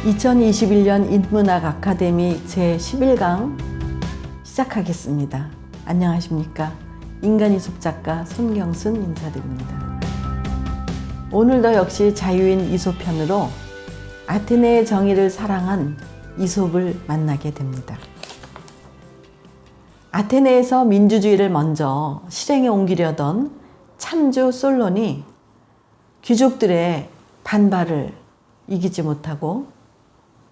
2021년 인문학 아카데미 제11강 시작하겠습니다. 안녕하십니까? 인간이솝 작가 손경순 인사드립니다. 오늘도 역시 자유인 이솝 편으로 아테네의 정의를 사랑한 이솝을 만나게 됩니다. 아테네에서 민주주의를 먼저 실행에 옮기려던 참주 솔론이 귀족들의 반발을 이기지 못하고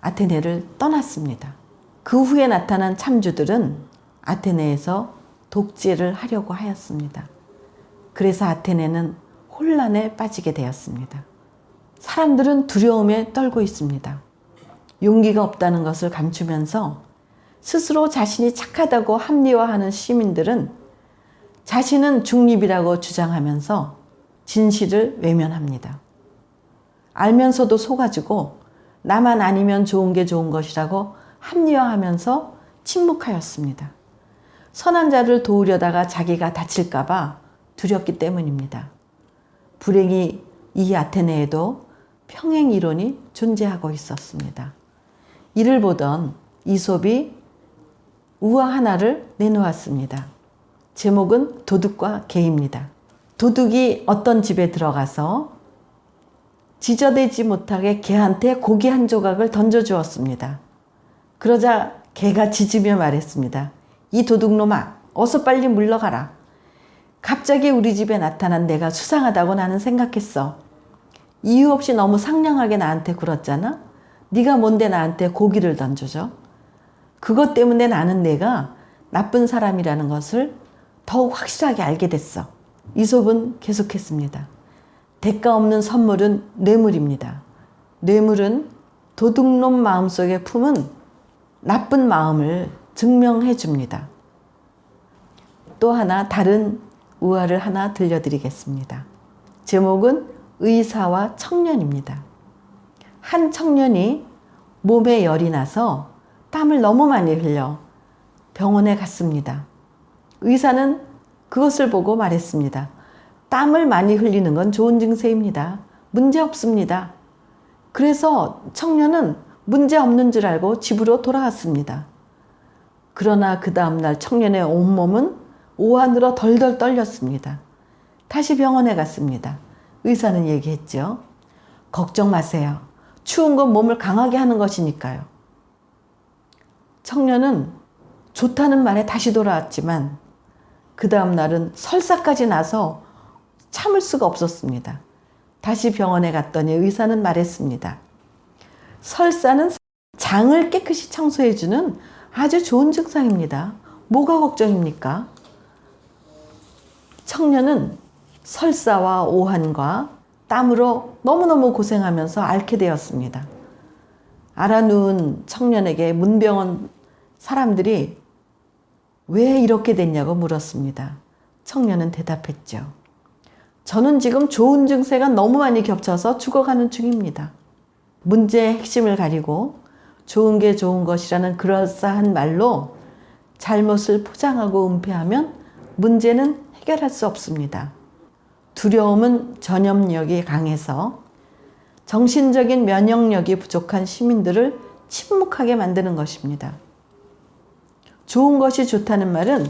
아테네를 떠났습니다. 그 후에 나타난 참주들은 아테네에서 독재를 하려고 하였습니다. 그래서 아테네는 혼란에 빠지게 되었습니다. 사람들은 두려움에 떨고 있습니다. 용기가 없다는 것을 감추면서 스스로 자신이 착하다고 합리화하는 시민들은 자신은 중립이라고 주장하면서 진실을 외면합니다. 알면서도 속아주고 나만 아니면 좋은 게 좋은 것이라고 합리화하면서 침묵하였습니다. 선한 자를 도우려다가 자기가 다칠까 봐 두렵기 때문입니다. 불행히 이 아테네에도 평행 이론이 존재하고 있었습니다. 이를 보던 이솝이 우화 하나를 내놓았습니다. 제목은 도둑과 개입니다. 도둑이 어떤 집에 들어가서 지저대지 못하게 개한테 고기 한 조각을 던져주었습니다. 그러자 개가 짖으며 말했습니다. 이 도둑놈아, 어서 빨리 물러가라. 갑자기 우리 집에 나타난 내가 수상하다고 나는 생각했어. 이유 없이 너무 상냥하게 나한테 굴었잖아? 네가 뭔데 나한테 고기를 던져줘? 그것 때문에 나는 내가 나쁜 사람이라는 것을 더욱 확실하게 알게 됐어. 이솝은 계속했습니다. 대가 없는 선물은 뇌물입니다. 뇌물은 도둑놈 마음속에 품은 나쁜 마음을 증명해 줍니다. 또 하나 다른 우화를 하나 들려드리겠습니다. 제목은 의사와 청년입니다. 한 청년이 몸에 열이 나서 땀을 너무 많이 흘려 병원에 갔습니다. 의사는 그것을 보고 말했습니다. 땀을 많이 흘리는 건 좋은 증세입니다. 문제 없습니다. 그래서 청년은 문제 없는 줄 알고 집으로 돌아왔습니다. 그러나 그 다음날 청년의 온몸은 오한으로 덜덜 떨렸습니다. 다시 병원에 갔습니다. 의사는 얘기했죠. 걱정 마세요. 추운 건 몸을 강하게 하는 것이니까요. 청년은 좋다는 말에 다시 돌아왔지만 그 다음날은 설사까지 나서 참을 수가 없었습니다. 다시 병원에 갔더니 의사는 말했습니다. 설사는 장을 깨끗이 청소해주는 아주 좋은 증상입니다. 뭐가 걱정입니까? 청년은 설사와 오한과 땀으로 너무너무 고생하면서 앓게 되었습니다. 알아누운 청년에게 문병원 사람들이 왜 이렇게 됐냐고 물었습니다. 청년은 대답했죠. 저는 지금 좋은 증세가 너무 많이 겹쳐서 죽어가는 중입니다. 문제의 핵심을 가리고 좋은 게 좋은 것이라는 그럴싸한 말로 잘못을 포장하고 은폐하면 문제는 해결할 수 없습니다. 두려움은 전염력이 강해서 정신적인 면역력이 부족한 시민들을 침묵하게 만드는 것입니다. 좋은 것이 좋다는 말은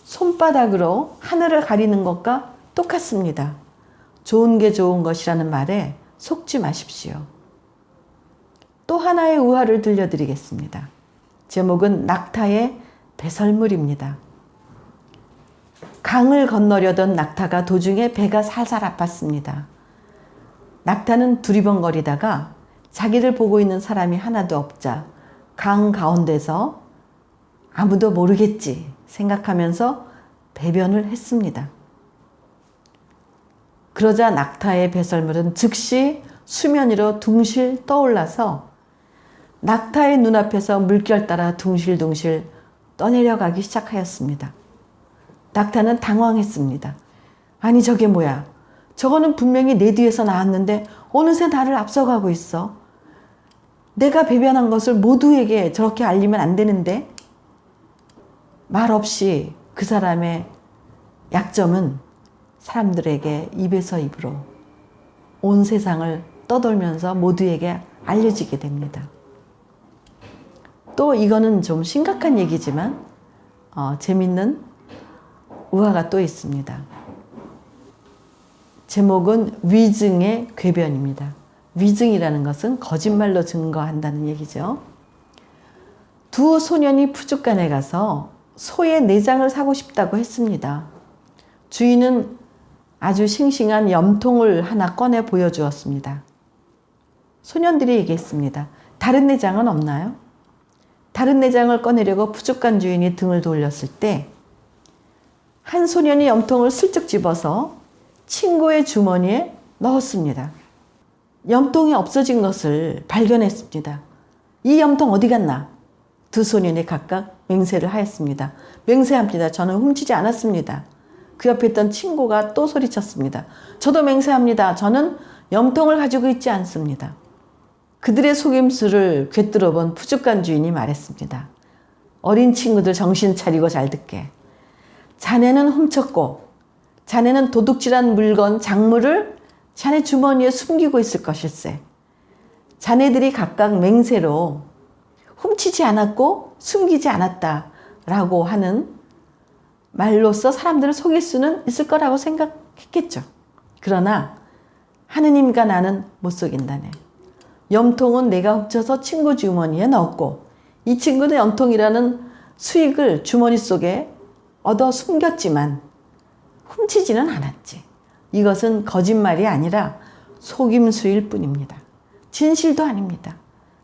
손바닥으로 하늘을 가리는 것과 똑같습니다. 좋은 게 좋은 것이라는 말에 속지 마십시오. 또 하나의 우화를 들려드리겠습니다. 제목은 낙타의 배설물입니다. 강을 건너려던 낙타가 도중에 배가 살살 아팠습니다. 낙타는 두리번거리다가 자기를 보고 있는 사람이 하나도 없자 강 가운데서 아무도 모르겠지 생각하면서 배변을 했습니다. 그러자 낙타의 배설물은 즉시 수면 위로 둥실 떠올라서 낙타의 눈앞에서 물결 따라 둥실둥실 떠내려가기 시작하였습니다. 낙타는 당황했습니다. 아니 저게 뭐야? 저거는 분명히 내 뒤에서 나왔는데 어느새 나를 앞서가고 있어. 내가 배변한 것을 모두에게 저렇게 알리면 안 되는데? 말 없이 그 사람의 약점은 사람들에게 입에서 입으로 온 세상을 떠돌면서 모두에게 알려지게 됩니다. 또 이거는 좀 심각한 얘기지만 재밌는 우화가 또 있습니다. 제목은 위증의 궤변입니다. 위증이라는 것은 거짓말로 증거한다는 얘기죠. 두 소년이 푸줏간에 가서 소의 내장을 사고 싶다고 했습니다. 주인은 아주 싱싱한 염통을 하나 꺼내 보여주었습니다. 소년들이 얘기했습니다. 다른 내장은 없나요? 다른 내장을 꺼내려고 푸줏간 주인이 등을 돌렸을 때 한 소년이 염통을 슬쩍 집어서 친구의 주머니에 넣었습니다. 염통이 없어진 것을 발견했습니다. 이 염통 어디 갔나? 두 소년이 각각 맹세를 하였습니다. 맹세합니다. 저는 훔치지 않았습니다. 그 옆에 있던 친구가 또 소리쳤습니다. 저도 맹세합니다. 저는 염통을 가지고 있지 않습니다. 그들의 속임수를 꿰뚫어 본 푸줏간 주인이 말했습니다. 어린 친구들 정신 차리고 잘 듣게. 자네는 훔쳤고 자네는 도둑질한 물건, 작물을 자네 주머니에 숨기고 있을 것일세. 자네들이 각각 맹세로 훔치지 않았고 숨기지 않았다라고 하는 말로써 사람들을 속일 수는 있을 거라고 생각했겠죠. 그러나 하느님과 나는 못 속인다네. 염통은 내가 훔쳐서 친구 주머니에 넣었고 이 친구는 염통이라는 수익을 주머니 속에 얻어 숨겼지만 훔치지는 않았지. 이것은 거짓말이 아니라 속임수일 뿐입니다. 진실도 아닙니다.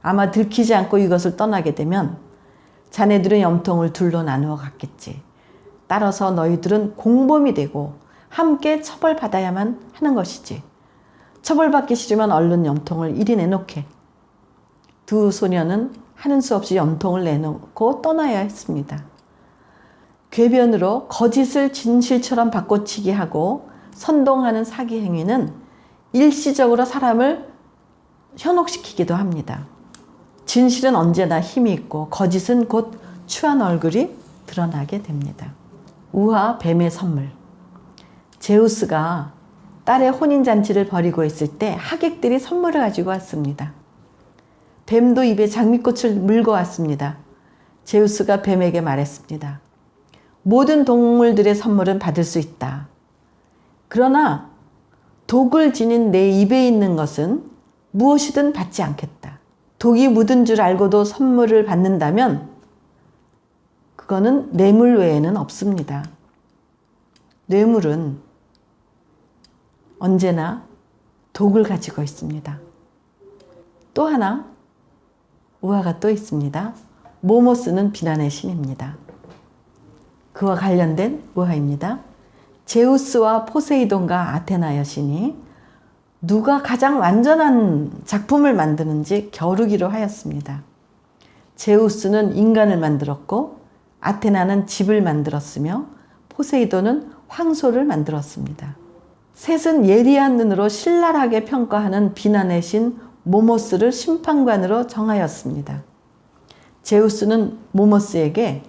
아마 들키지 않고 이것을 떠나게 되면 자네들은 염통을 둘로 나누어 갔겠지. 따라서 너희들은 공범이 되고 함께 처벌받아야만 하는 것이지. 처벌받기 싫으면 얼른 염통을 이리 내놓게. 두 소년은 하는 수 없이 염통을 내놓고 떠나야 했습니다. 궤변으로 거짓을 진실처럼 바꿔치기 하고 선동하는 사기 행위는 일시적으로 사람을 현혹시키기도 합니다. 진실은 언제나 힘이 있고 거짓은 곧 추한 얼굴이 드러나게 됩니다. 우화 뱀의 선물. 제우스가 딸의 혼인잔치를 벌이고 있을 때 하객들이 선물을 가지고 왔습니다. 뱀도 입에 장미꽃을 물고 왔습니다. 제우스가 뱀에게 말했습니다. 모든 동물들의 선물은 받을 수 있다. 그러나 독을 지닌 내 입에 있는 것은 무엇이든 받지 않겠다. 독이 묻은 줄 알고도 선물을 받는다면 그거는 뇌물 외에는 없습니다. 뇌물은 언제나 독을 가지고 있습니다. 또 하나 우화가 또 있습니다. 모모스는 비난의 신입니다. 그와 관련된 우화입니다. 제우스와 포세이돈과 아테나 여신이 누가 가장 완전한 작품을 만드는지 겨루기로 하였습니다. 제우스는 인간을 만들었고 아테나는 집을 만들었으며 포세이돈은 황소를 만들었습니다. 셋은 예리한 눈으로 신랄하게 평가하는 비난의 신 모모스를 심판관으로 정하였습니다. 제우스는 모모스에게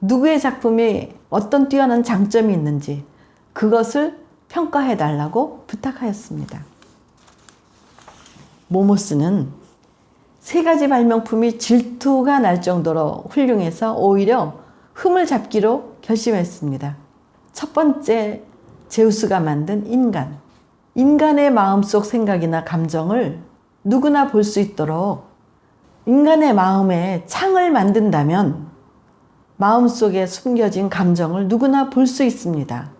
누구의 작품이 어떤 뛰어난 장점이 있는지 그것을 평가해 달라고 부탁하였습니다. 모모스는 세 가지 발명품이 질투가 날 정도로 훌륭해서 오히려 흠을 잡기로 결심했습니다. 첫 번째, 제우스가 만든 인간. 인간의 마음속 생각이나 감정을 누구나 볼 수 있도록 인간의 마음에 창을 만든다면 마음속에 숨겨진 감정을 누구나 볼 수 있습니다.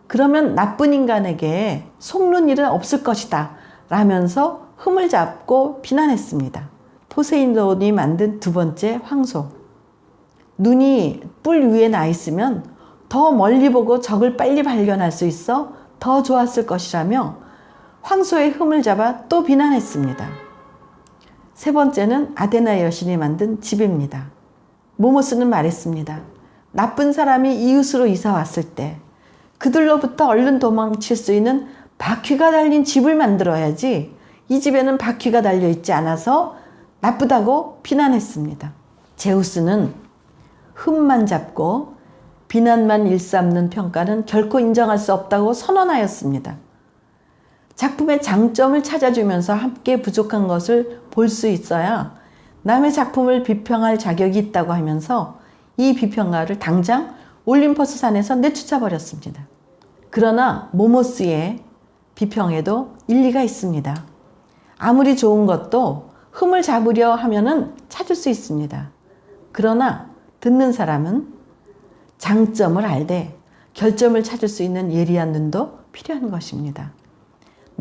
그러면 나쁜 인간에게 속는 일은 없을 것이다 라면서 흠을 잡고 비난했습니다. 포세이돈이 만든 두 번째 황소. 눈이 뿔 위에 나 있으면 더 멀리 보고 적을 빨리 발견할 수 있어 더 좋았을 것이라며 황소의 흠을 잡아 또 비난했습니다. 세 번째는 아테나 여신이 만든 집입니다. 모모스는 말했습니다. 나쁜 사람이 이웃으로 이사 왔을 때 그들로부터 얼른 도망칠 수 있는 바퀴가 달린 집을 만들어야지 이 집에는 바퀴가 달려있지 않아서 나쁘다고 비난했습니다. 제우스는 흠만 잡고 비난만 일삼는 평가는 결코 인정할 수 없다고 선언하였습니다. 작품의 장점을 찾아주면서 함께 부족한 것을 볼 수 있어야 남의 작품을 비평할 자격이 있다고 하면서 이 비평가를 당장 올림퍼스 산에서 내쫓아 버렸습니다. 그러나 모모스의 비평에도 일리가 있습니다. 아무리 좋은 것도 흠을 잡으려 하면은 찾을 수 있습니다. 그러나 듣는 사람은 장점을 알되 결점을 찾을 수 있는 예리한 눈도 필요한 것입니다.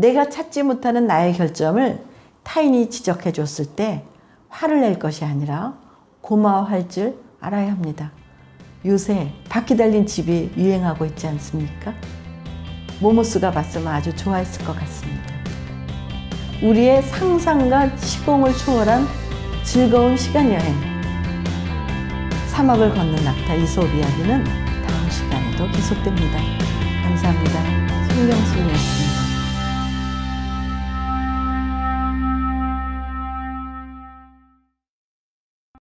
내가 찾지 못하는 나의 결점을 타인이 지적해 줬을 때 화를 낼 것이 아니라 고마워할 줄 알아야 합니다. 요새 바퀴 달린 집이 유행하고 있지 않습니까? 모모스가 봤으면 아주 좋아했을 것 같습니다. 우리의 상상과 시공을 초월한 즐거운 시간여행, 사막을 걷는 낙타 이솝 이야기는 다음 시간에도 계속됩니다. 감사합니다. 송명수